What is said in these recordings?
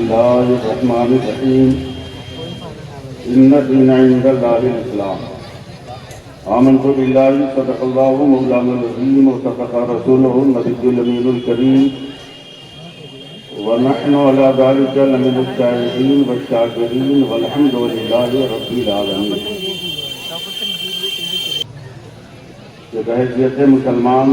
बिस्मिल्लाहिर्रहमानिर्रहीम। इन्ना दीना इंदल्लाहिल इस्लाम। आमन्तु बिल्लाहि सदक़ल्लाहु मौलानाल अज़ीम व सदक़ा रसूलुहुन नबियुल अमीनुल करीम व नहनु अला ज़ालिका लमिनश शाहिदीन व शाकिरीन वल्हम्दुलिल्लाहि रब्बिल आलमीन। ये बहैसियत मुसलमान,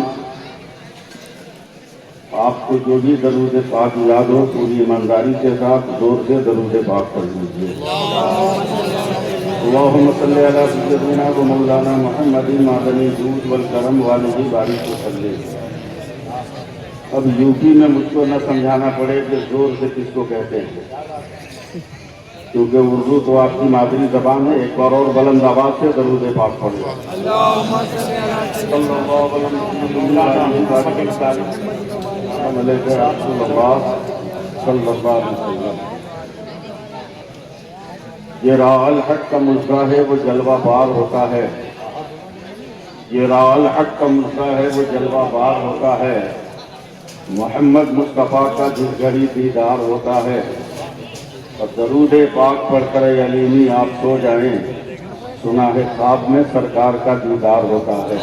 आपको जो भी दरूद पाक याद हो पूरी ईमानदारी के साथ जोर से दरूद पाक पढ़ लीजिए। अल्लाहुम्मा सल्ली अला सय्यिदिना व मौलाना मुहम्मदिन मादनी जूद वल करम वालिही बारिक वसल्लम। अब यूपी में मुझको न समझाना पड़े कि जोर से किसको कहते हैं, क्योंकि उर्दू तो आपकी मादरी जबान है। एक बार और बुलंद आवाज से दरूद पाक पढ़ो। ये राल हक का मुस्का है वो जलवा बार होता है। ये राल हक का मुस्का है वो जलवा बार होता है। मोहम्मद मुस्तफ़ा का जिस घड़ी दीदार होता है। और दरूद पाक पढ़कर अलीमी आप सो जाएं, सुना है ख्वाब में सरकार का दीदार होता है।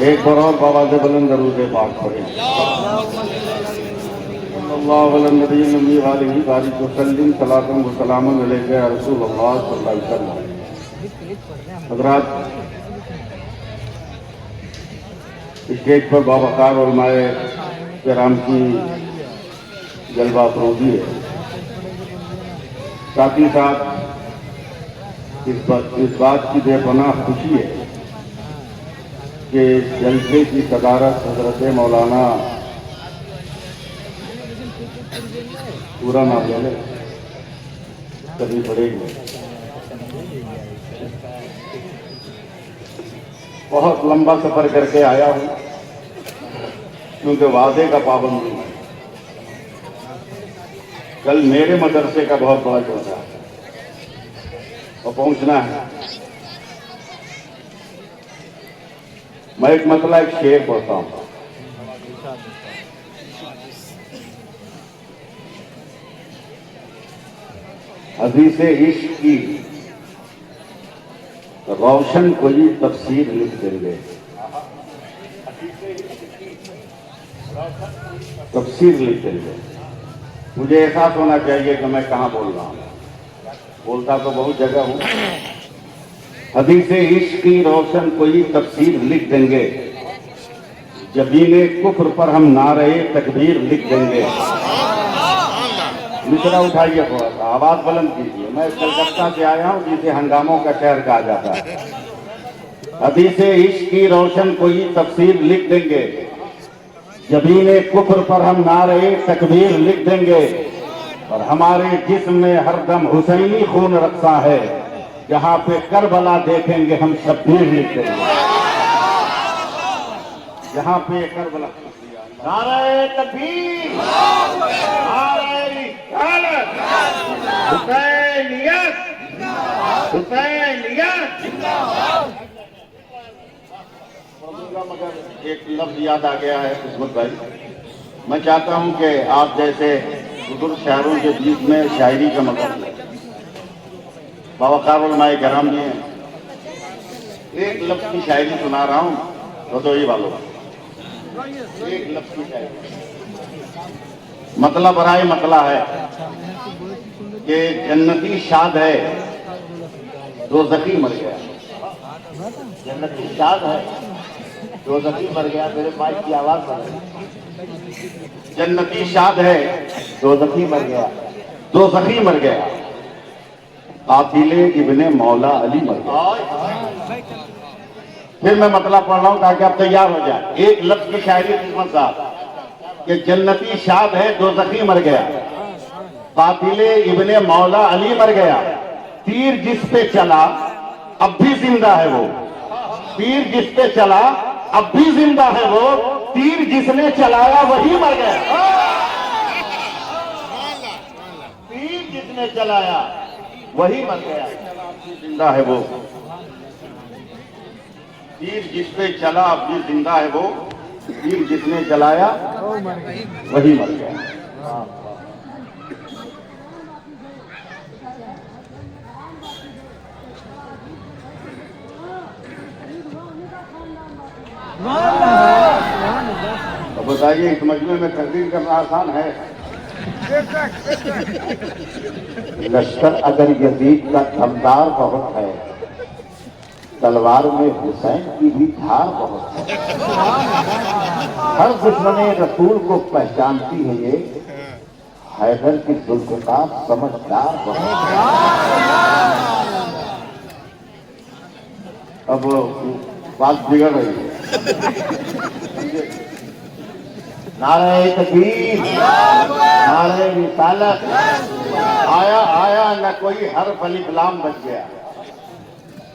एक बार और बाबा से बुलंद दरूद पाक पढ़ें। सल्लल्लाहु अलैहि वसल्लम सलातन व सलामुन अलैका या रसूलल्लाह सल्लल्लाहु अलैहि वसल्लम। हज़रात, स्टेज पर बावकार उलमाए किराम की जलवा फरोगी है। साथ ही साथ इस बात की बेपनाह खुशी है कि जलसे की सदारत हजरत मौलाना पूरा नाम ले लें कभी पड़ेगी। बहुत लंबा सफर करके आया हूं, क्योंकि वादे का पाबंद हूं। कल मेरे मदरसे का बहुत बड़ा जोड़ा है और पहुंचना है। मैं एक मतलब एक शेर पढ़ता हूं। हदीसे इश्क की रोशन कोई तफसीर लिख देंगे। तफसीर लिख देंगे। मुझे एहसास होना चाहिए कि मैं कहां बोल रहा हूं। बोलता तो बहुत जगह हूं। हदीसे इश्क की रोशन कोई तफसीर लिख देंगे। जबीने कुफ्र पर हम नारे तकबीर लिख देंगे। मिसरा उठाइए, थोड़ा सा आवाज बुलंद कीजिए। मैं कलकत्ता से आया हूं, जिसे हंगामों का शहर कहा जाता है। हदीसे इश्क की रोशन कोई तफसीर लिख देंगे। जबीने कुफ्र पर हम नारे तकबीर लिख देंगे। और हमारे जिस्म में हरदम हुसैनी खून रखता है। जहां पे करबला देखेंगे हम शब्बीर लिख देंगे। जहां पे करबला नारे तकबीर, नारे रिसालत, हुसैनियत, हुसैनियत। मगर एक लफ्ज याद आ गया है किस्मत भाई। मैं चाहता हूं कि आप जैसे बुजुर्ग शायरों के बीच में शायरी का मतलब बावकार उलमाए किराम जी हैं। एक लफ्ज की शायरी सुना रहा हूं, रदोई वालों। एक लफ्ज की शायरी मतलब बराए मतला है कि जन्नती शाद है दोज़खी मर गया। जन्नती शाद है दोज़खी मर गया। मेरे माइक की आवाज बढ़ गई। जन्नती शाद है दोज़खी मर गया, दोज़खी मर गया। कातिले इब्ने मौला अली मर गया। फिर मैं मतलब पढ़ रहा हूं ताकि आप तैयार हो जाए। एक लफ्ज की शायरी किस्मत साहब कि जन्नती शाद है दोज़खी मर गया। कातिले इब्ने मौला अली मर गया। तीर जिस पे चला अब भी जिंदा है वो। तीर जिस पे चला अब भी जिंदा है वो। तीर जिसने चलाया वही मर गया। तीर जिसने चलाया वही मर गया। जिंदा है वो। तीर जिस पे चला अब भी जिंदा है वो। तीर जिसने चलाया वही मर गया। बताइए इस मजमे में तकरीर करना आसान है? लश्कर अगर यजीद का दमदार बहुत है, तलवार में हुसैन की भी धार बहुत है। हर दुश्मने रसूल को पहचानती है ये, हैदर की जुल्फ़कार समझदार बहुत है। अब बात बिगड़ रही है। नारे तकबीर, नारे रिसालत, आया आया न कोई हर्फ अलिफ लाम बच गया।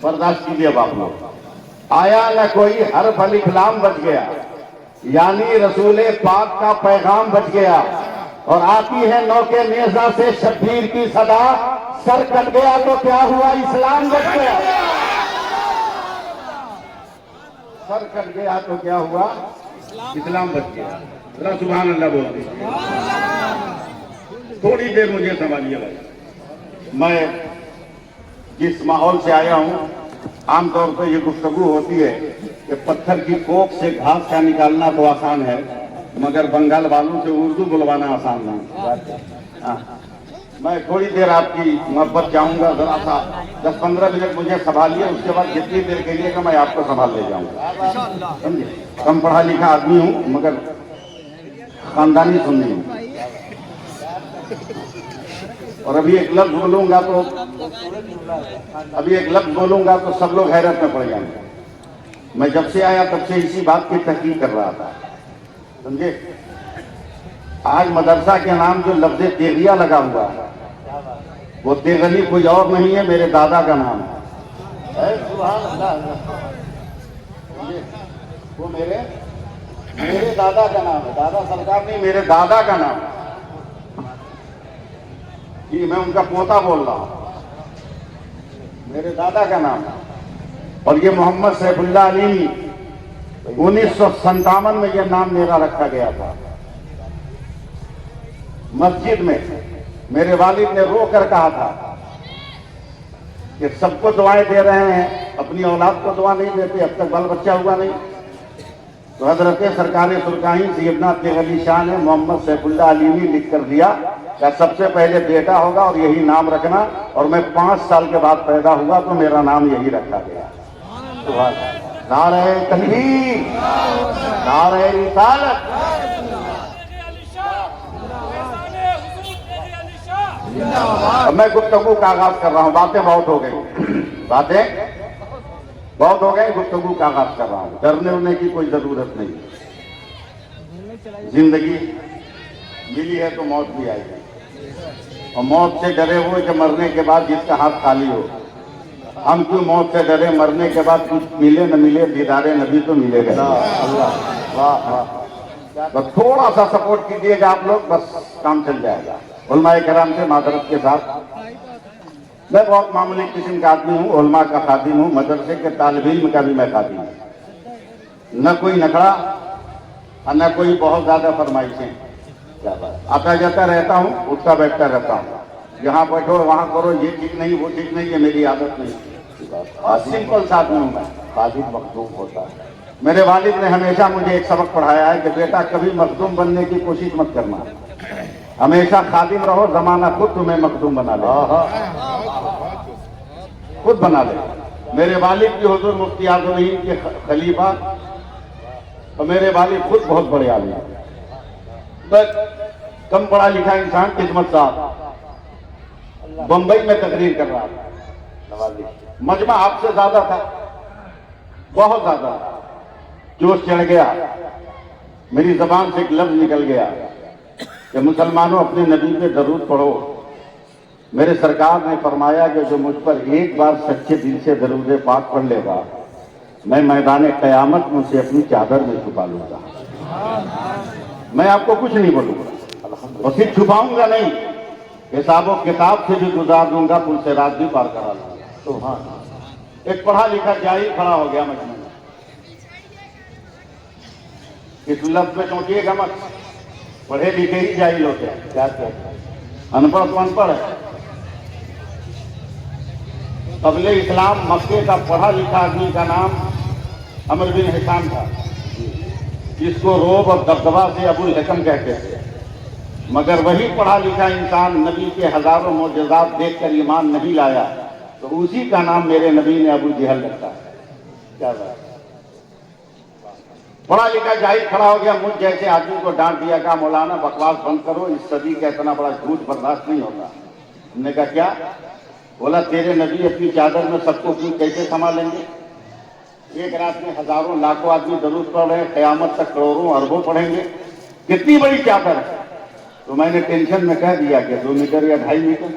बर्दाश्त कीजिए बाप लोग, आया न कोई हर्फ अलिफ लाम बच गया, यानी रसूले पाक का पैगाम बच गया। और आती है नौके नेज़ा से शब्बीर की सदा, सर कट गया तो क्या हुआ इस्लाम बच गया। सर कट गया तो क्या हुआ इस्लाम बच गया। जरा सुभान अल्लाह बोल दीजिए। थोड़ी देर मुझे समझिए भाई, मैं जिस माहौल से आया हूं, आमतौर पर ये गुफ्तगू होती है कि पत्थर की कोख से घास का निकालना तो आसान है, मगर बंगाल वालों से उर्दू बुलवाना आसान नहीं। मैं थोड़ी देर आपकी मोहब्बत चाहूंगा, जरा सा 10-15 मिनट मुझे संभालिए, उसके बाद जितनी देर कहिएगा मैं आपको संभाल ले जाऊंगा। समझे, कम पढ़ा लिखा आदमी हूं मगर खानदानी सुननी हूं। और अभी एक लफ्ज बोलूंगा तो सब लोग हैरत में पड़ जाएंगे। मैं जब से आया तब से इसी बात की तहकीक कर रहा था, समझे। आज मदरसा के नाम जो लफ्ज तेगिया लगा हुआ है, वो तेगली कोई और नहीं है, मेरे दादा का नाम है। सुभान अल्लाह, वो मेरे दादा का नाम है। दादा सरकार नहीं, मेरे दादा का नाम है। ये मैं उनका पोता बोल रहा हूं, मेरे दादा का नाम है। और ये मोहम्मद सैफुल्लाह अली, 1957 में यह नाम मेरा रखा गया था। मस्जिद में मेरे वालिद ने रो कर कहा था कि सबको दुआएं दे रहे हैं, अपनी औलाद को दुआ नहीं देते, अब तक बाल बच्चा हुआ नहीं। तो हजरत सरकार सुरकाही सैयदना तेगली शाह ने मोहम्मद सैफुल्लाह अली ने लिख कर दिया कि सबसे पहले बेटा होगा और यही नाम रखना। और मैं 5 साल के बाद पैदा हुआ तो मेरा नाम यही रखा गया। नारे तकबीर, नारे रिसालत। अब मैं गुफ्तगू का आगाज कर रहा हूँ। बातें बहुत हो गई, गुफ्तगू का आगाज कर रहा हूँ। डरने उड़ने की कोई जरूरत नहीं। जिंदगी मिली है तो मौत भी आएगी, और मौत से डरे हुए कि मरने के बाद जिसका हाथ खाली हो। हम क्यों मौत से डरे, मरने के बाद कुछ मिले न मिले, दीदारे नबी तो मिलेगा। अल्लाह वाह वाह। बस थोड़ा सा सपोर्ट कीजिएगा आप लोग, बस काम चल जाएगा। उलमाए कराम से मादरत के साथ, मैं बहुत मामूली किस्म का आदमी हूँ, उलमा का खादिम हूँ, मदरसे के तालिब इल्म का भी मैं खादिम हूँ। न कोई नखड़ा और न कोई बहुत ज्यादा फरमाइशें। आता जाता रहता हूँ, उठता बैठता रहता हूँ। यहाँ बैठो वहाँ करो, ये ठीक नहीं वो ठीक नहीं, ये मेरी आदत नहीं। सिंपल सा आदमी हूँ मैं, खादिम मखदूम होता है। मेरे वालिद ने हमेशा मुझे एक सबक पढ़ाया है कि बेटा कभी मखदूम बनने की कोशिश मत करना, हमेशा खादिम रहो, जमाना खुद तुम्हें मखदूम बना ले, खुद बना ले। मेरे वालिद भी हुजूर मुफ्ती आज़मीन के खलीफा, और मेरे वालिद खुद बहुत बड़े आलिम हैं। बस कम पढ़ा लिखा इंसान किस्मत साहब बंबई में तकरीर कर रहा था। मजमा आपसे ज्यादा था, बहुत ज्यादा। जोश चढ़ गया, मेरी जबान से एक लफ्ज निकल गया कि मुसलमानों अपने नबी पे दरूद पढ़ो। मेरे सरकार ने फरमाया कि जो मुझ पर एक बार सच्चे दिल से दरूद पाक पढ़ लेगा, मैं मैदान क़यामत में उसे अपनी चादर में छुपा लूंगा। मैं आपको कुछ नहीं बोलूंगा और सिर्फ छुपाऊंगा नहीं, हिसाबो किताब से भी गुजार दूंगा, पुल से रात भी पार करा लूंगा। तो हाँ, एक पढ़ा लिखा जाहिल खड़ा हो गया मजमे में। इस लफ्ज में चौंकिएगा मत, पढ़े लिखे ही जाहिल होते हैं। क्या अनपढ़ तो अनपढ़ है। कबले इस्लाम मक्के का पढ़ा लिखा आदमी का नाम अमर बिन हिशाम था। जिसको रोब और दबदबा से अबुल हकम कहते थे, मगर वही पढ़ा लिखा इंसान नबी के हजारों मोजज़ात देखकर ईमान नहीं लाया तो उसी का नाम मेरे नबी ने अबू जहल रखा है। क्या बात, पढ़ा लिखा जाहिर खड़ा हो गया, मुझ जैसे आदमी को डांट दिया, कहा मौलाना बकवास बंद करो, इस सदी का इतना बड़ा झूठ बर्दाश्त नहीं होता। हमने कहा क्या? बोला तेरे नबी अपनी चादर में सबको कैसे संभालेंगे? एक रात में हजारों लाखों आदमी दरूद पढ़ रहे हैं, क़यामत तक करोड़ों अरबों पढ़ेंगे, कितनी बड़ी चादर है। तो मैंने टेंशन में कह दिया कि 2 मीटर या 2.5 मीटर।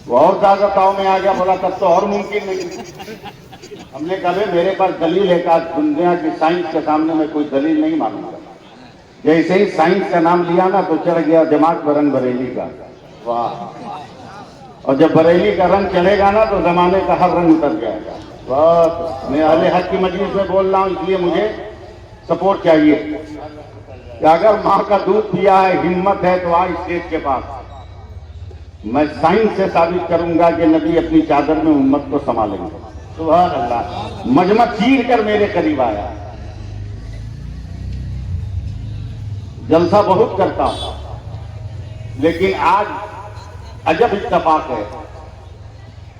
वो और ज्यादा ताव में आ गया, बोला तब तो और मुमकिन नहीं। हमने कहा मेरे पास दलील है, कहा दुनिया की साइंस के सामने मैं कोई दलील नहीं मानूंगा। जैसे ही साइंस का नाम लिया ना तो चढ़ गया दिमाग पर रंग बरेली का। वाह, और जब बरेली का रंग चढ़ेगा ना तो जमाने का हर रंग उतर जाएगा। बस मैं अहले हक की मजलिस में बोल रहा हूं, इसलिए मुझे सपोर्ट चाहिए कि अगर माँ का दूध पिया है, हिम्मत है तो आज स्टेज के पास मैं साइंस से साबित करूंगा कि नबी अपनी चादर में उम्मत को संभालेंगे। सुभान अल्लाह, मजमा चीर कर मेरे करीब आया। जलसा बहुत करता हूं, लेकिन आज अजब इत्तेफाक है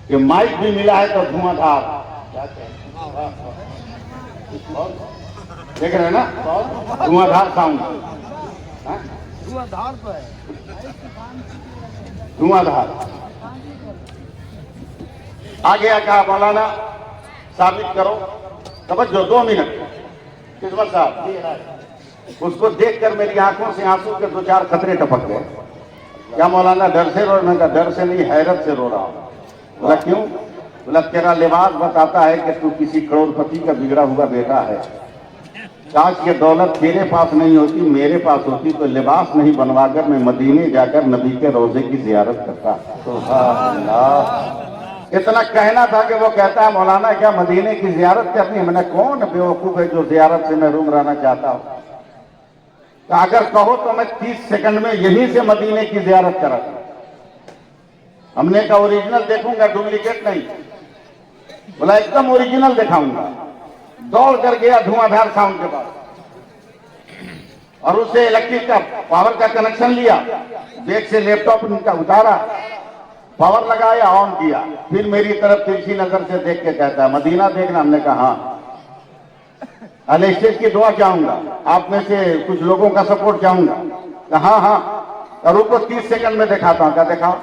कि माइक भी मिला है तो धुआंधार। देख रहे हैं ना, धुआंधार साउंड, धुआंधार तो है, धुआंधार। आ गया, कहा मौलाना साबित करो। तवज्जो, 2 मिनट। किस्मत साहब, उसको देखकर मेरी आंखों से आंसू के 2-4 खतरे टपक गए। क्या मौलाना डर से रो? मैं कहा डर से नहीं, हैरत से रो रहा हूं। बोला क्यों? बोला तेरा लिबास बताता है कि तू किसी करोड़पति का बिगड़ा हुआ बेटा है। काश ये दौलत तेरे पास नहीं होती, मेरे पास होती तो लिबास नहीं बनवाकर मैं मदीने जाकर नबी के रोजे की जियारत करता। सुभान अल्लाह। इतना कहना था कि वो कहता है मौलाना क्या मदीने की जियारत करनी है? मैंने कौन बेवकूफ है जो जियारत से मैं रूम रहना चाहता हूं? तो अगर कहो तो मैं 30 सेकंड में यहीं से मदीने की जियारत करा। हमने कहा ओरिजिनल देखूंगा, डुप्लीकेट नहीं। बोला एकदम ओरिजिनल दिखाऊंगा। दौड़ कर गया धुआंधार साउंड के पास और उससे इलेक्ट्रिक का पावर का कनेक्शन लिया, बैग से लैपटॉप उनका उतारा, पावर लगाया, ऑन किया, फिर मेरी तरफ तिरछी नजर से देख के कहता है मदीना देखना। हमने कहा हाँ। अले स्टेज की दुआ चाहूंगा, आप में से कुछ लोगों का सपोर्ट चाहूंगा। हाँ हाँ, और उसको 30 सेकंड में दिखाता हूं। क्या दिखाओ?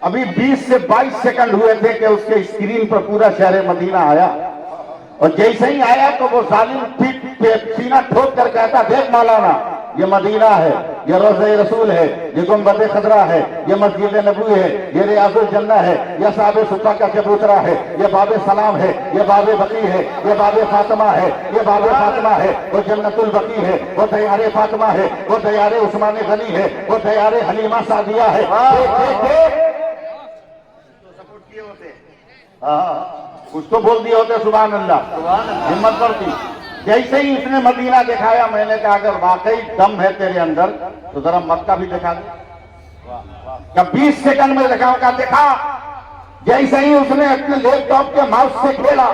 अभी 20 से 22 सेकंड हुए थे कि उसके स्क्रीन पर पूरा शहर मदीना आया, और जैसे ही आया तो वो जालिम पीठ पे सीना ठोक कर कहता देख मौलाना ये मदीना है, ये रोज़े रसूल है, ये गुंबद खजरा है, ये मस्जिद नबवी है, ये रियाजुल जन्ना है, ये साबे सुफा का चबूतरा है, ये बाबे सलाम है, ये बाबे बकी है, ये बाबे फातिमा है, ये बाबे फातिमा है, वो जन्नतुल बकी है, वो दयारे फातिमा है, वो दयारे उस्मान गनी है, वो दयारे हलीमा सादिया है। सपोर्ट किए होते, कुछ तो बोल दिए होते सुभान अल्लाह, हिम्मत बढ़ती। जैसे ही उसने मदीना दिखाया मैंने कहा अगर वाकई दम है तेरे अंदर तो जरा मक्का भी दिखा दे। क्या 20 सेकंड में दिखाओ? का दिखा। जैसे ही उसने अपने लैपटॉप के माउस से खेला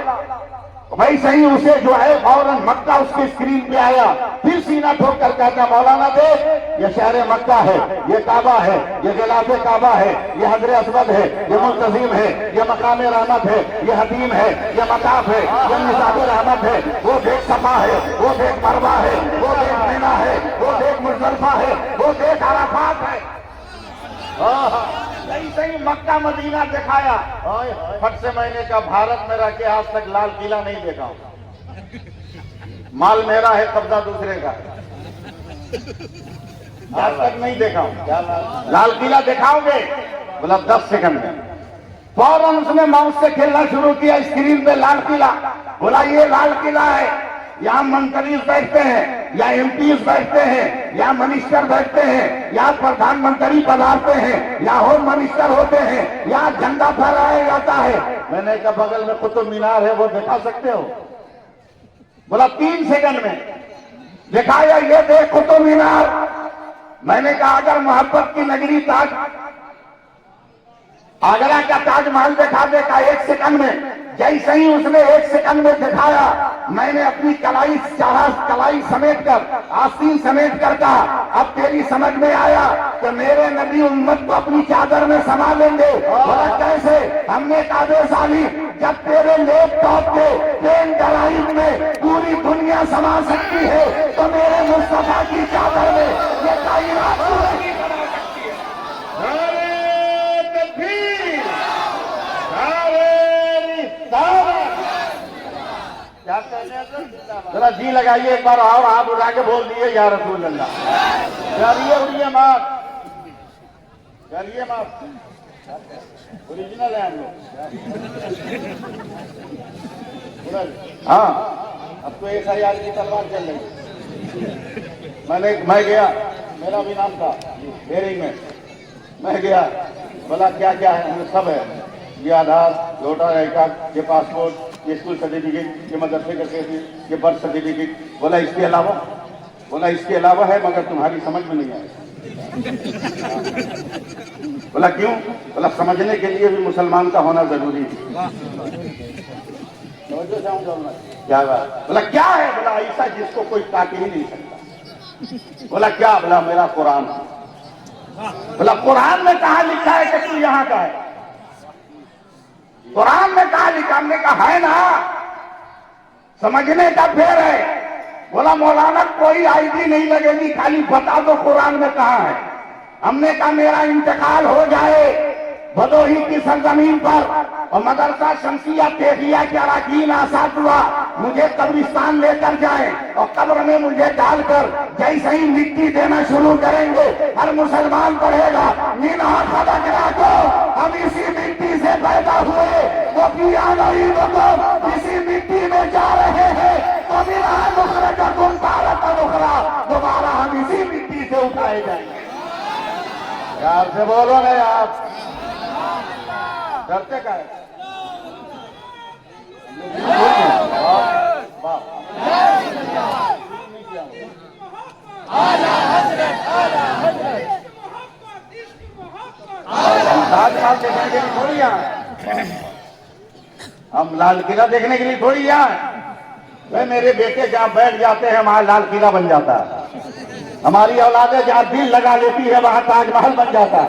वैसे ही उसे जो है फौरन मक्का उसकी स्क्रीन पे आया। फिर सीना ठोक कर कहता मौलाना देख ये शहर मक्का है, ये काबा है, ये गिलाफे काबा है, ये हजरे अस्वद है, ये मुल्तजीम है, ये मकाम रहमत है, ये हदीम है, ये मकाफ है, ये निसाब रहमत है, वो देख सफा है, वो देख मरवा है, वो देख मीना है, वो देख मुजदलिफा है, वो देख अराफात है। ऐसे ही मक्का मदीना दिखाया। फट से मैंने कहा भारत में रह के आज तक लाल किला नहीं देखा हूं। माल मेरा है, कब्जा दूसरे का, आज तक नहीं देखा हूं। लाल किला दिखाओगे? बोला 10 सेकंड में। फौरन उसने माउस से खेलना शुरू किया, स्क्रीन पे लाल किला। बोला ये लाल किला है, यहाँ मंत्री बैठते हैं, या एमपी बैठते हैं, या मिनिस्टर बैठते हैं, या प्रधानमंत्री पधारते हैं, या होम मिनिस्टर होते हैं, या झंडा फहराया जाता है। मैंने कहा बगल में कुतुब मीनार है, वो दिखा सकते हो? बोला 3 सेकंड में दिखाया, ये देख कुतुब मीनार। मैंने कहा अगर मोहब्बत की नगरी ताज आगरा का ताजमहल दिखा देगा 1 सेकंड में जैसे ही उसने 1 सेकंड में दिखाया, मैंने अपनी कलाई समेट कर, आस्तीन समेट कर कहा, अब तेरी समझ में आया कि मेरे नबी उम्मत को अपनी चादर में समा लेंगे। बोला कैसे? हमने कहा बेसाली, जब तेरे लैपटॉप के पेन ड्राइव में पूरी दुनिया समा सकती है तो मेरे मुस्तफा की चादर में ये कायनात नहीं समा सकती है। जरा जी लगाइए एक बार और हाथ उठा के बोल दिए या रसूल अल्लाह। करिए उड़िए माफ, करिए माफ, ओरिजिनल है हम लोग। हाँ, अब तो SIR की तलवार चल रही। मैं गया, मेरा भी नाम था हेयरिंग में, मैं गया, बोला क्या क्या है? सब है, ये आधार, वोटर आई कार्ड, ये पासपोर्ट, ये स्कूल सर्टिफिकेट, ये मदरसे का सर्टिफिकेट, ये बर्थ सर्टिफिकेट। बोला इसके अलावा? बोला इसके अलावा है मगर तुम्हारी समझ में नहीं आए। बोला क्यों? बोला समझने के लिए भी मुसलमान का होना जरूरी है। क्या बात? बोला क्या है? बोला ऐसा जिसको कोई काट ही नहीं सकता। बोला क्या? बोला मेरा कुरान। बोला कुरान में कहा लिखा है कि तू यहाँ का है? कुरान में कहा लिखा? हमने कहा है ना, समझने का फेर है। बोला मौलाना कोई आईडी नहीं लगेगी, खाली बता दो कुरान में कहा है। हमने कहा मेरा इंतकाल हो जाए भदोही की सरजमीन पर और मदरसा शमसिया तेहिया के अराकीन आसातुआ मुझे कब्रिस्तान लेकर जाए और कब्र में मुझे डालकर जैसे ही मिट्टी देना शुरू करेंगे, हर मुसलमान पढ़ेगा मीना खलकना को, हम इसी मिट्टी से पैदा हुए, वो किया नहीं वो इसी मिट्टी में जा रहे हैं, कभी नुखरा का गुण भारत नुखरा, दोबारा हम इसी मिट्टी से उठाए जाएंगे। यार से बोलो ना आप, डरते का है? ताजमहल देखने के लिए थोड़ी यहाँ, हम लाल किला देखने के लिए थोड़ी यहाँ। मेरे बेटे जहाँ बैठ जाते हैं वहां लाल किला बन जाता है, हमारी औलादें जहाँ दिल लगा लेती है वहां ताजमहल बन जाता है,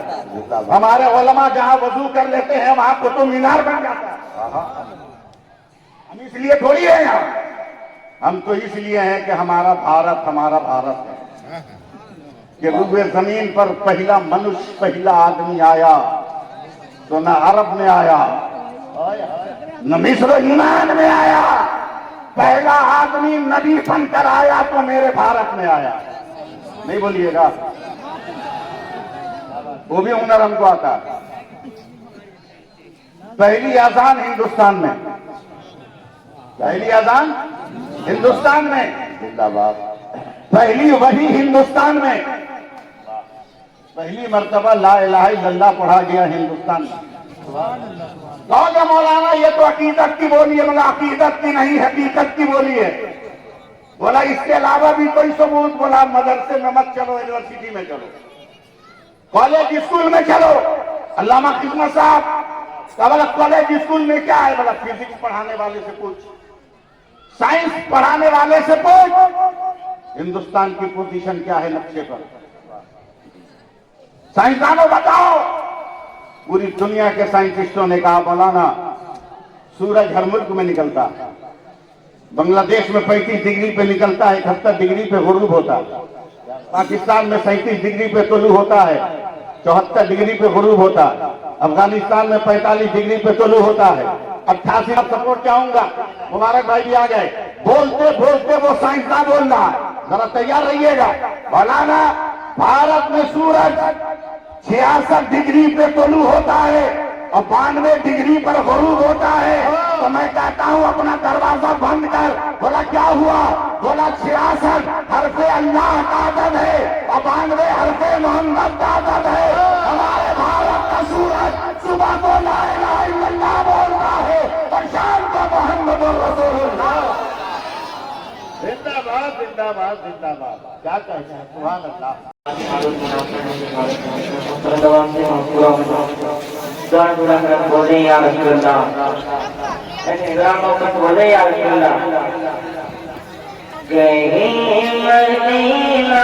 हमारे उलमा जहाँ वजू कर लेते हैं वहां कुतुब मीनार बन जाता है। हम इसलिए थोड़ी है यहाँ, हम तो इसलिए हैं कि हमारा भारत है कि रुए जमीन पर पहला मनुष्य, पहला आदमी आया तो न अरब में आया, न मिस्र यूनान में आया, पहला आदमी नबी बनकर आया तो मेरे भारत में आया। नहीं बोलिएगा, वो भी हुनर हमको आता। पहली अजान हिंदुस्तान में, पहली अजान हिंदुस्तान में, जिंदाबाद। पहली वही हिंदुस्तान में, पहली मर्तबा ला इलाहा इल्लल्लाह पढ़ा गया हिंदुस्तान में। कहोगे मौलाना ये तो अकीदत की बोली है, मतलब अकीदत की नहीं हकीकत की बोली है। बोला इसके अलावा भी कोई सबूत? बोला मदरसे में मत चलो, यूनिवर्सिटी में चलो, कॉलेज स्कूल में चलो। अल्लामा किस्मत साहब का बोला कॉलेज स्कूल में क्या है? बोला फिजिक्स पढ़ाने वाले से पूछ, साइंस पढ़ाने वाले से पूछ, हिंदुस्तान की पोजीशन क्या है नक्शे पर, साइंसदानों बताओ। पूरी दुनिया के साइंटिस्टों ने कहा मौलाना सूरज हर मुल्क में निकलता है, बांग्लादेश में 35 डिग्री पे निकलता है, 71 डिग्री पे गुरूब होता है, पाकिस्तान में 37 डिग्री पे तुलू होता है, 74 डिग्री पे गुरूब होता है, अफगानिस्तान में 45 डिग्री पे तुलू होता है। 88 सपोर्ट चाहूंगा, मुबारक भाई भी आ गए। बोलते बोलते वो साइंसदान बोल रहा है, जरा तैयार रहिएगा। मौलाना भारत में सूरज 66 डिग्री पे तुलू होता है और 92 डिग्री पर गुरूब होता है, तो मैं कहता हूं अपना दरवाजा बंद कर। बोला क्या हुआ? बोला 66 हरफे अल्लाह का अदद है और 92 हरफे मोहम्मद का अदद है। हमारे भारत का सूरज सुबह को ला इलाहा इल्लल्लाह बोलता है और शाम को मोहम्मद रसूलुल्लाह। जिंदाबाद जिंदाबाद जिंदाबाद। क्या कहते हैं? सुभान अल्लाह। बोले या रसूल अल्लाह। बोले यार कहीं मदीना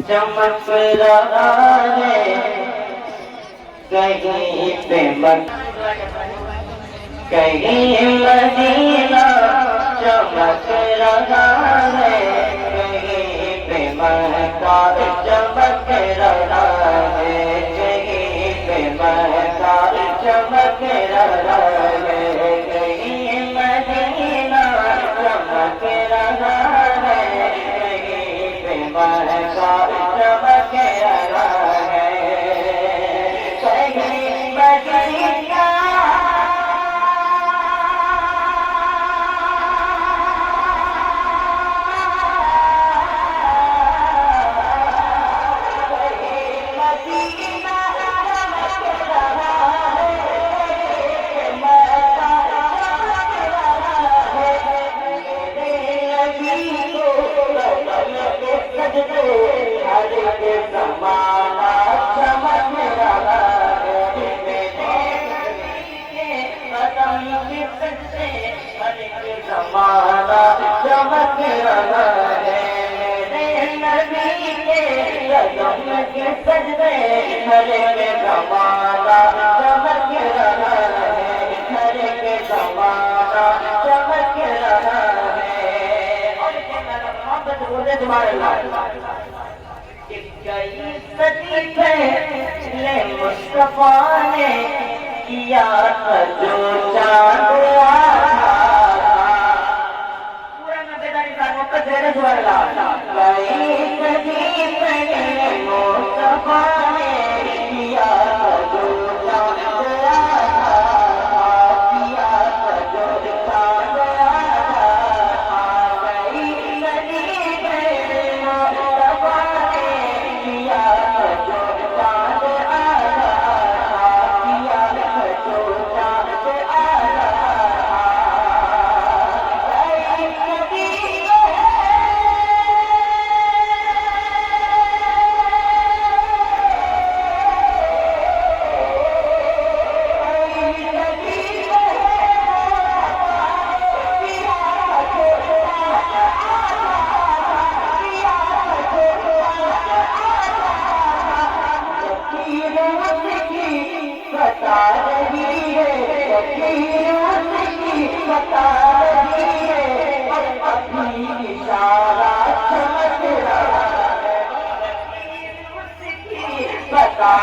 चमक रहा है, कहीं पे कहीं मदीना चमक रहा है, कहीं पे महका चमक रहा है, कहीं पे महका चमक रहा है, कहीं मदीना चमक रहा है, कहीं पे महका चमक रहा है, कहीं मदीना ज़माना चमक रहा है, मेरे नबी के कदम के सजदे हर एक ज़माना चमक रहा है, हर एक ज़माना चमक रहा है। और मोहब्बत बोले तुम्हारे कई सदी पहले मुस्तफा ने किया था जो चांद बता रही है, बता रही है, अपनी इशारा चमक रहा है, बता